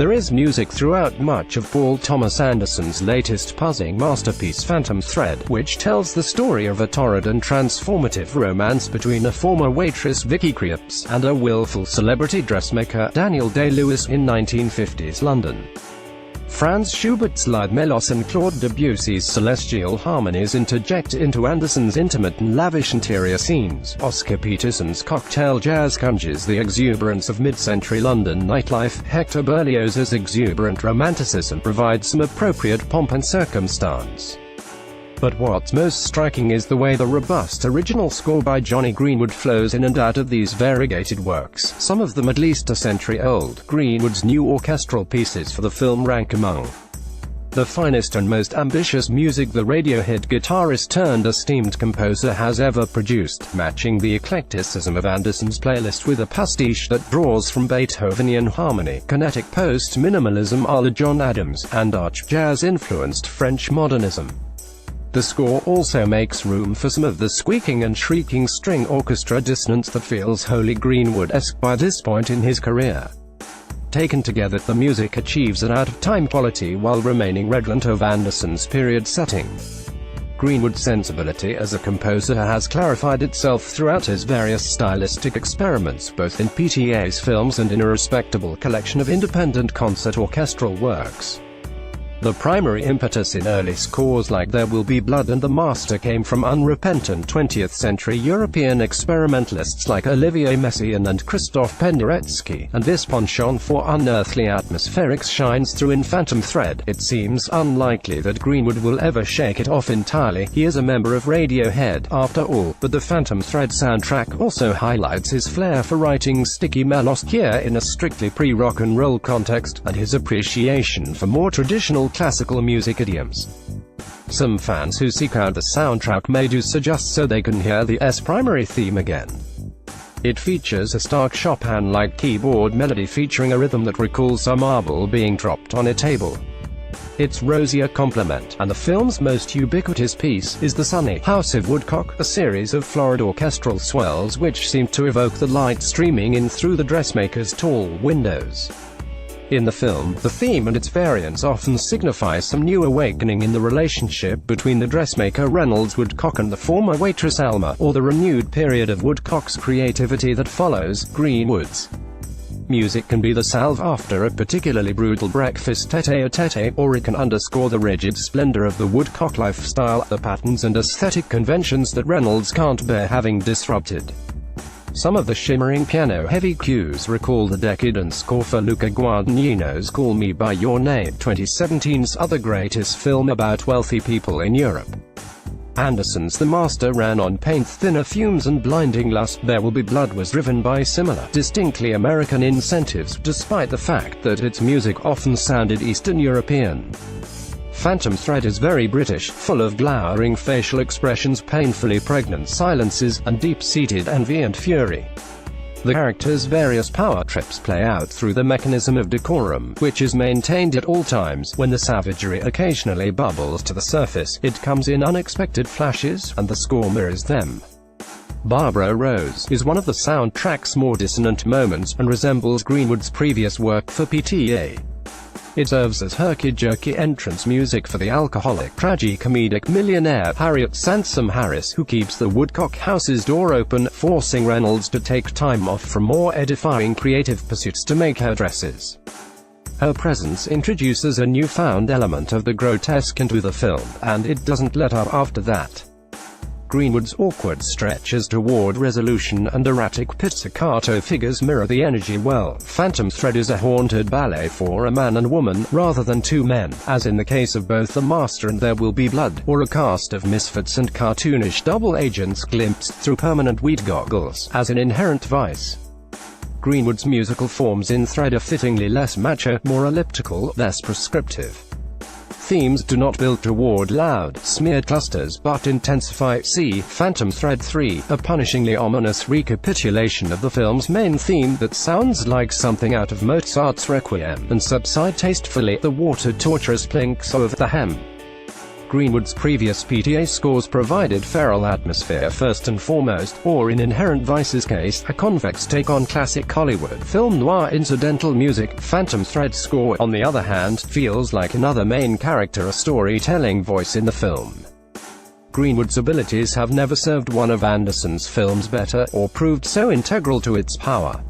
There is music throughout much of Paul Thomas Anderson's latest puzzling masterpiece Phantom Thread, which tells the story of a torrid and transformative romance between a former waitress Vicky Krieps and a willful celebrity dressmaker Daniel Day-Lewis in 1950s London. Franz Schubert's Lied Melos and Claude Debussy's celestial harmonies interject into Anderson's intimate and lavish interior scenes. Oscar Peterson's cocktail jazz conjures the exuberance of mid-century London nightlife. Hector Berlioz's exuberant romanticism provides some appropriate pomp and circumstance. But what's most striking is the way the robust original score by Jonny Greenwood flows in and out of these variegated works, some of them at least a century old. Greenwood's new orchestral pieces for the film rank among the finest and most ambitious music the Radiohead guitarist-turned-esteemed composer has ever produced, matching the eclecticism of Anderson's playlist with a pastiche that draws from Beethovenian harmony, kinetic post-minimalism a la John Adams, and arch-jazz-influenced French modernism. The score also makes room for some of the squeaking and shrieking string orchestra dissonance that feels wholly Greenwood-esque by this point in his career. Taken together, the music achieves an out-of-time quality while remaining redolent of Anderson's period setting. Greenwood's sensibility as a composer has clarified itself throughout his various stylistic experiments, both in PTA's films and in a respectable collection of independent concert orchestral works. The primary impetus in early scores like There Will Be Blood and The Master came from unrepentant 20th-century European experimentalists like Olivier Messiaen and Christoph Penderecki, and this penchant for unearthly atmospherics shines through in Phantom Thread. It seems unlikely that Greenwood will ever shake it off entirely. He is a member of Radiohead, after all, but the Phantom Thread soundtrack also highlights his flair for writing sticky melos here in a strictly pre-rock and roll context, and his appreciation for more traditional classical music idioms. Some fans who seek out the soundtrack may do so just so they can hear the primary theme again. It features a stark Chopin-like keyboard melody featuring a rhythm that recalls a marble being dropped on a table. Its rosier complement, and the film's most ubiquitous piece, is the sunny House of Woodcock, a series of florid orchestral swells which seem to evoke the light streaming in through the dressmaker's tall windows. In the film, the theme and its variants often signify some new awakening in the relationship between the dressmaker Reynolds Woodcock and the former waitress Alma, or the renewed period of Woodcock's creativity that follows Greenwood's music can be the salve after a particularly brutal breakfast tete-a-tete, or it can underscore the rigid splendor of the Woodcock lifestyle, the patterns and aesthetic conventions that Reynolds can't bear having disrupted. Some of the shimmering piano-heavy cues recall the decadent score for Luca Guadagnino's Call Me By Your Name, 2017's other greatest film about wealthy people in Europe. Anderson's The Master ran on paint-thinner fumes and blinding lust. There Will Be Blood was driven by similar, distinctly American incentives, despite the fact that its music often sounded Eastern European. Phantom Thread is very British, full of glowering facial expressions, painfully pregnant silences, and deep-seated envy and fury. The characters' various power trips play out through the mechanism of decorum, which is maintained at all times. When the savagery occasionally bubbles to the surface, it comes in unexpected flashes, and the score mirrors them. Barbara Rose is one of the soundtrack's more dissonant moments, and resembles Greenwood's previous work for PTA. It serves as herky-jerky entrance music for the alcoholic, tragi-comedic millionaire Harriet Sansom Harris, who keeps the Woodcock house's door open, forcing Reynolds to take time off from more edifying creative pursuits to make her dresses. Her presence introduces a newfound element of the grotesque into the film, and it doesn't let up after that. Greenwood's awkward stretches toward resolution and erratic pizzicato figures mirror the energy well. Phantom Thread is a haunted ballet for a man and woman, rather than two men, as in the case of both The Master and There Will Be Blood, or a cast of misfits and cartoonish double agents glimpsed through permanent wheat goggles, as in Inherent Vice. Greenwood's musical forms in Thread are fittingly less macho, more elliptical, less prescriptive. Themes do not build toward loud, smeared clusters, but intensify. See Phantom Thread 3, a punishingly ominous recapitulation of the film's main theme that sounds like something out of Mozart's Requiem, and subside tastefully the watered torturous plinks of the hem. Greenwood's previous PTA scores provided feral atmosphere first and foremost, or in Inherent Vice's case, a convex take on classic Hollywood film noir incidental music. Phantom Thread's score, on the other hand, feels like another main character, a storytelling voice in the film. Greenwood's abilities have never served one of Anderson's films better, or proved so integral to its power.